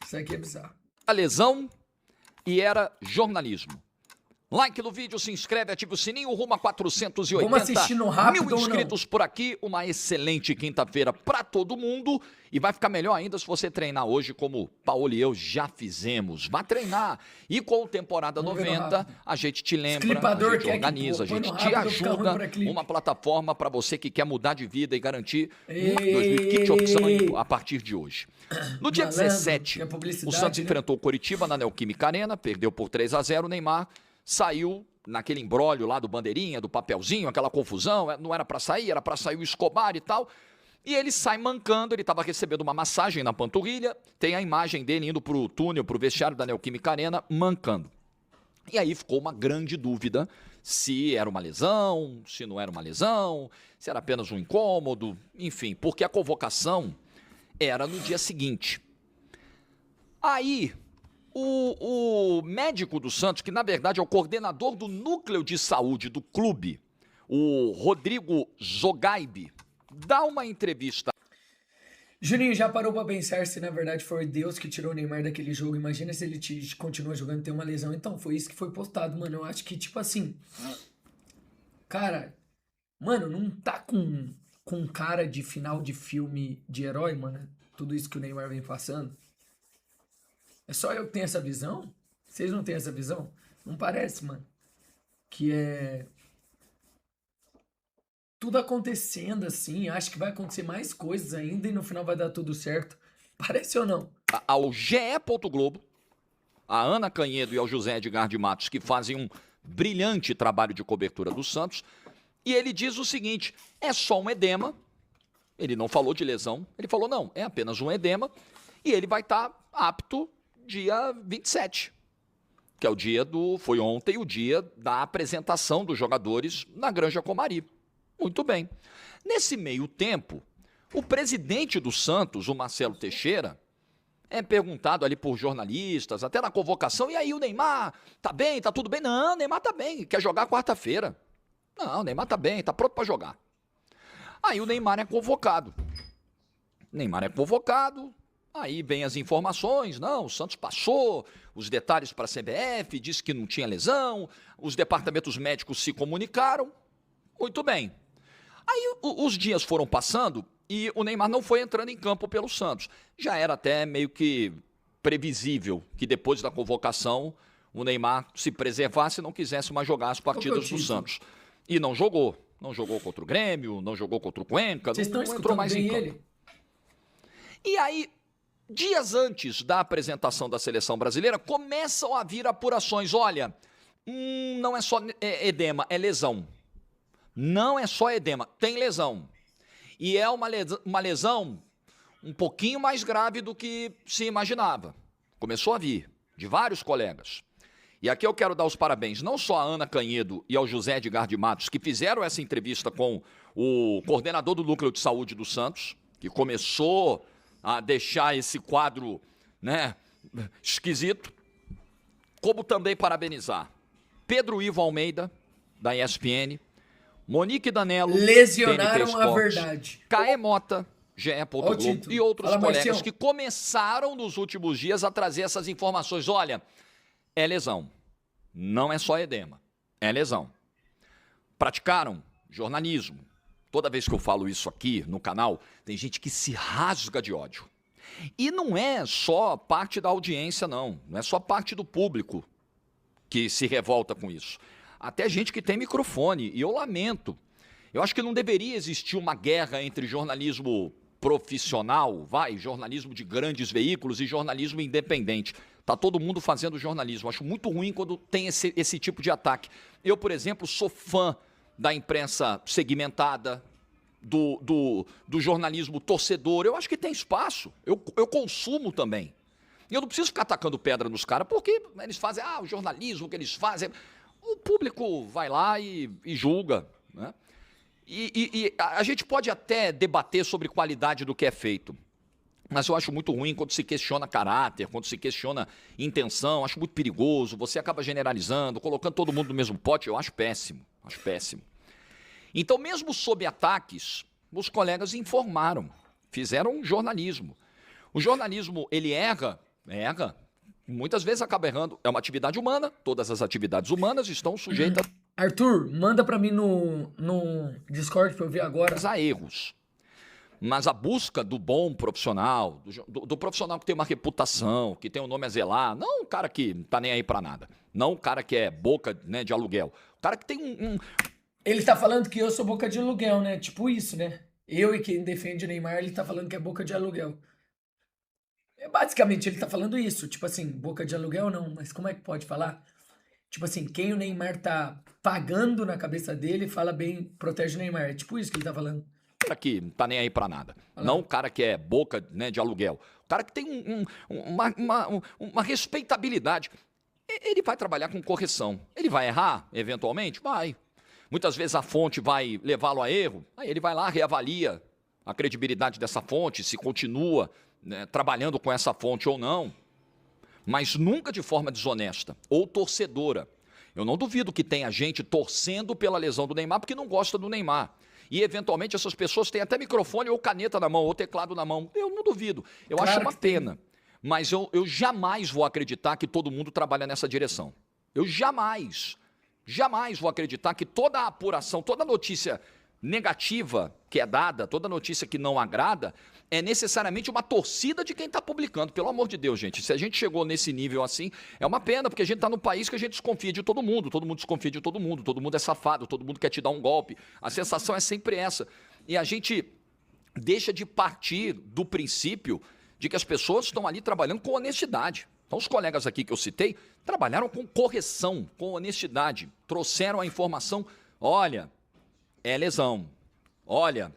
Isso aqui é bizarro. A lesão e era jornalismo. Like no vídeo, se inscreve, ativa o sininho, rumo a 480 Vamos assistindo rápido mil inscritos por aqui. Uma excelente quinta-feira para todo mundo. E vai ficar melhor ainda se você treinar hoje, como Paulo e eu já fizemos. Vá treinar. E com o temporada 90, a gente te lembra, a gente organiza, a gente te ajuda. Uma plataforma para você que quer mudar de vida e garantir uma 2020 opção a partir de hoje. No dia 17, o Santos enfrentou o Coritiba na Neoquímica Arena, perdeu por 3-0. O Neymar saiu naquele imbróglio lá do bandeirinha, do papelzinho, aquela confusão, não era para sair, era para sair o Escobar e tal. E ele sai mancando, ele estava recebendo uma massagem na panturrilha, tem a imagem dele indo para o túnel, para o vestiário da Neoquímica Arena, mancando. E aí ficou uma grande dúvida se era uma lesão, se não era uma lesão, se era apenas um incômodo, enfim, porque a convocação era no dia seguinte. Aí o médico do Santos, que na verdade é o coordenador do núcleo de saúde do clube, o Rodrigo Zogaibe, dá uma entrevista. Juninho, já parou pra pensar se na verdade foi Deus que tirou o Neymar daquele jogo? Imagina se ele continua jogando e tem uma lesão. Então, foi isso que foi postado, mano. Eu acho que, tipo assim, cara, mano, não tá com cara de final de filme de herói, mano? Tudo isso que o Neymar vem passando. É só eu que tenho essa visão? Vocês não têm essa visão? Não parece, mano. Que é tudo acontecendo assim. Acho que vai acontecer mais coisas ainda e no final vai dar tudo certo. Parece ou não? Ao GE. Globo, a Ana Canhedo e ao José Edgar de Matos, que fazem um brilhante trabalho de cobertura do Santos. E ele diz o seguinte, é só um edema. Ele não falou de lesão. Ele falou, não, é apenas um edema. E ele vai estar apto dia 27, que é o dia foi ontem o dia da apresentação dos jogadores na Granja Comari. Muito bem. Nesse meio tempo, o presidente do Santos, o Marcelo Teixeira, é perguntado ali por jornalistas, até na convocação, e aí o Neymar, tá bem, tá tudo bem? Não, o Neymar tá bem, quer jogar quarta-feira. Não, o Neymar tá bem, tá pronto para jogar. Aí o Neymar é convocado. Aí vem as informações, não, o Santos passou os detalhes para a CBF, disse que não tinha lesão, os departamentos médicos se comunicaram, muito bem. Aí os dias foram passando e o Neymar não foi entrando em campo pelo Santos. Já era até meio que previsível que depois da convocação o Neymar se preservasse e não quisesse mais jogar as partidas do Santos. E não jogou contra o Grêmio, não jogou contra o Cuenca, não entrou mais em campo. E aí, dias antes da apresentação da seleção brasileira, começam a vir apurações. Olha, não é só edema, é lesão. Não é só edema, tem lesão. E é uma lesão um pouquinho mais grave do que se imaginava. Começou a vir, de vários colegas. E aqui eu quero dar os parabéns, não só a Ana Canhedo e ao José Edgar de Matos, que fizeram essa entrevista com o coordenador do Núcleo de Saúde do Santos, que começou a deixar esse quadro, né, esquisito, como também parabenizar Pedro Ivo Almeida, da ESPN, Monique Danello, lesionaram a verdade. Caê Mota, GE. Globo, e outros colegas que começaram nos últimos dias a trazer essas informações. Olha, é lesão, não é só edema, é lesão. Praticaram jornalismo. Toda vez que eu falo isso aqui no canal, tem gente que se rasga de ódio. E não é só parte da audiência, não. Não é só parte do público que se revolta com isso. Até gente que tem microfone, e eu lamento. Eu acho que não deveria existir uma guerra entre jornalismo profissional, jornalismo de grandes veículos e jornalismo independente. Tá todo mundo fazendo jornalismo. Acho muito ruim quando tem esse tipo de ataque. Eu, por exemplo, sou fã da imprensa segmentada, do jornalismo torcedor. Eu acho que tem espaço. Eu consumo também. E eu não preciso ficar atacando pedra nos caras, porque eles fazem, o jornalismo que eles fazem. O público vai lá e julga, né? E a gente pode até debater sobre qualidade do que é feito, mas eu acho muito ruim quando se questiona caráter, quando se questiona intenção, acho muito perigoso, você acaba generalizando, colocando todo mundo no mesmo pote, eu acho péssimo, acho péssimo. Então, mesmo sob ataques, os colegas informaram, fizeram jornalismo. O jornalismo, ele erra Erra. Muitas vezes acaba errando. É uma atividade humana. Todas as atividades humanas estão sujeitas Arthur, manda pra mim no Discord pra eu ver agora. a erros. Mas a busca do bom profissional, do profissional que tem uma reputação, que tem um nome a zelar, não o cara que não tá nem aí pra nada. Não o cara que é boca, né, de aluguel. O cara que tem Ele tá falando que eu sou boca de aluguel, né? Tipo isso, né? Eu e quem defende o Neymar, ele tá falando que é boca de aluguel. Basicamente, ele tá falando isso. Tipo assim, boca de aluguel não, mas como é que pode falar? Tipo assim, quem o Neymar tá pagando na cabeça dele, fala bem, protege o Neymar. É tipo isso que ele tá falando. cara que não tá nem aí pra nada. Não o cara que é boca, né, de aluguel. O cara que tem uma respeitabilidade. Ele vai trabalhar com correção. Ele vai errar, eventualmente? Vai. Muitas vezes a fonte vai levá-lo a erro. Aí ele vai lá, reavalia a credibilidade dessa fonte, se continua, né, trabalhando com essa fonte ou não. Mas nunca de forma desonesta ou torcedora. Eu não duvido que tenha gente torcendo pela lesão do Neymar porque não gosta do Neymar. E, eventualmente, essas pessoas têm até microfone ou caneta na mão, ou teclado na mão. Eu não duvido. Eu acho uma pena. Mas eu jamais vou acreditar que todo mundo trabalha nessa direção. Eu jamais vou acreditar que toda a apuração, toda notícia negativa que é dada, toda notícia que não agrada, é necessariamente uma torcida de quem está publicando. Pelo amor de Deus, gente. Se a gente chegou nesse nível assim, é uma pena, porque a gente está num país que a gente desconfia de todo mundo desconfia de todo mundo é safado, todo mundo quer te dar um golpe. A sensação é sempre essa. E a gente deixa de partir do princípio de que as pessoas estão ali trabalhando com honestidade. Então, os colegas aqui que eu citei trabalharam com correção, com honestidade, trouxeram a informação, olha, é lesão, olha,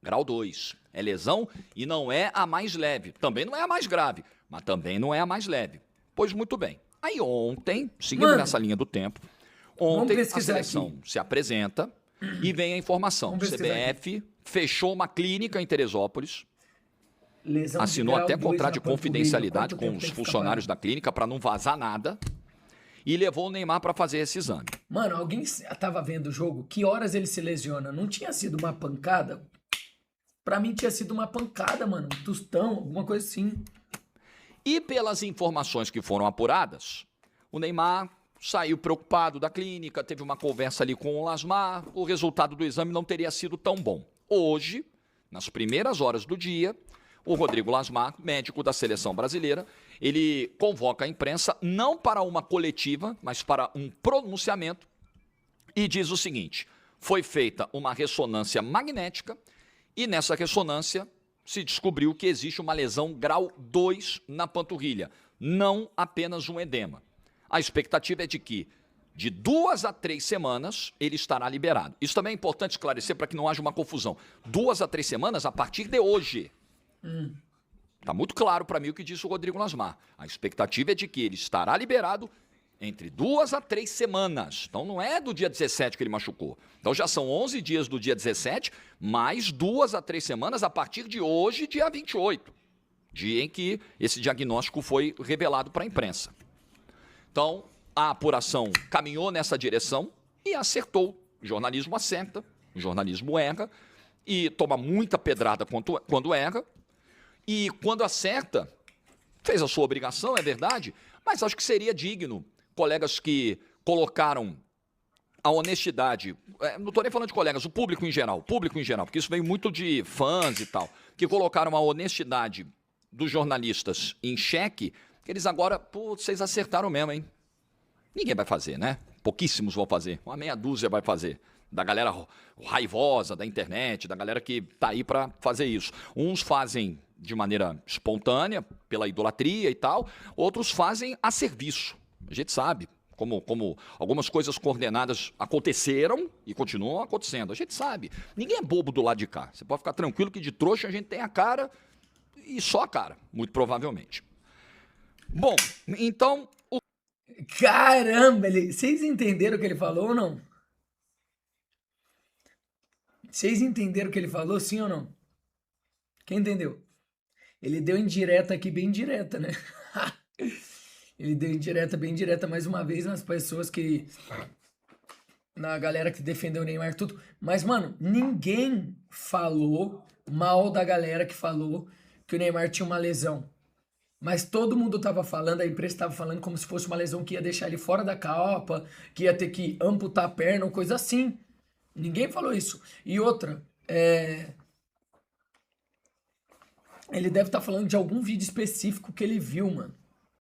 grau 2, é lesão e não é a mais leve, também não é a mais grave, mas também não é a mais leve. Pois muito bem. Aí ontem, seguindo nessa linha do tempo, ontem a seleção se apresenta e vem a informação. O CBF fechou uma clínica em Teresópolis, assinou até contrato de confidencialidade com os funcionários da clínica para não vazar nada e levou o Neymar para fazer esse exame. Mano, alguém tava vendo o jogo? Que horas ele se lesiona? Não tinha sido uma pancada? Pra mim tinha sido uma pancada, mano. Um tostão, alguma coisa assim. E pelas informações que foram apuradas, o Neymar saiu preocupado da clínica, teve uma conversa ali com o Lasmar, o resultado do exame não teria sido tão bom. Hoje, nas primeiras horas do dia, o Rodrigo Lasmar, médico da seleção brasileira, ele convoca a imprensa não para uma coletiva, mas para um pronunciamento e diz o seguinte: foi feita uma ressonância magnética e nessa ressonância se descobriu que existe uma lesão grau 2 na panturrilha, não apenas um edema. A expectativa é de que de 2 a 3 semanas ele estará liberado. Isso também é importante esclarecer para que não haja uma confusão. 2 a 3 semanas a partir de hoje. Está muito claro para mim o que disse o Rodrigo Lasmar. A expectativa é de que ele estará liberado entre 2 a 3 semanas. Então não é do dia 17 que ele machucou. Então já são 11 dias do dia 17, mais 2 a 3 semanas a partir de hoje, dia 28. Dia em que esse diagnóstico foi revelado para a imprensa. Então, a apuração caminhou nessa direção e acertou. O jornalismo acerta, o jornalismo erra e toma muita pedrada quando erra. E quando acerta, fez a sua obrigação, é verdade, mas acho que seria digno colegas que colocaram a honestidade, não estou nem falando de colegas, o público em geral, porque isso veio muito de fãs e tal, que colocaram a honestidade dos jornalistas em xeque, que eles agora, pô, vocês acertaram mesmo, hein? Ninguém vai fazer, né? Pouquíssimos vão fazer, uma meia dúzia vai fazer. Da galera raivosa da internet, da galera que tá aí para fazer isso. Uns fazem de maneira espontânea, pela idolatria e tal, outros fazem a serviço. A gente sabe como algumas coisas coordenadas aconteceram e continuam acontecendo. A gente sabe. Ninguém é bobo do lado de cá. Você pode ficar tranquilo que de trouxa a gente tem a cara e só a cara, muito provavelmente. Bom, então... Caramba, vocês entenderam o que ele falou ou não? Vocês entenderam o que ele falou, sim ou não? Quem entendeu? Ele deu indireta aqui, bem direta, né? Ele deu indireta, bem direta, mais uma vez, nas pessoas que... Na galera que defendeu o Neymar, tudo. Mas, mano, ninguém falou mal da galera que falou que o Neymar tinha uma lesão. Mas todo mundo tava falando, a imprensa tava falando como se fosse uma lesão que ia deixar ele fora da Copa, que ia ter que amputar a perna ou coisa assim. Ninguém falou isso. E outra, ele deve estar falando de algum vídeo específico que ele viu, mano.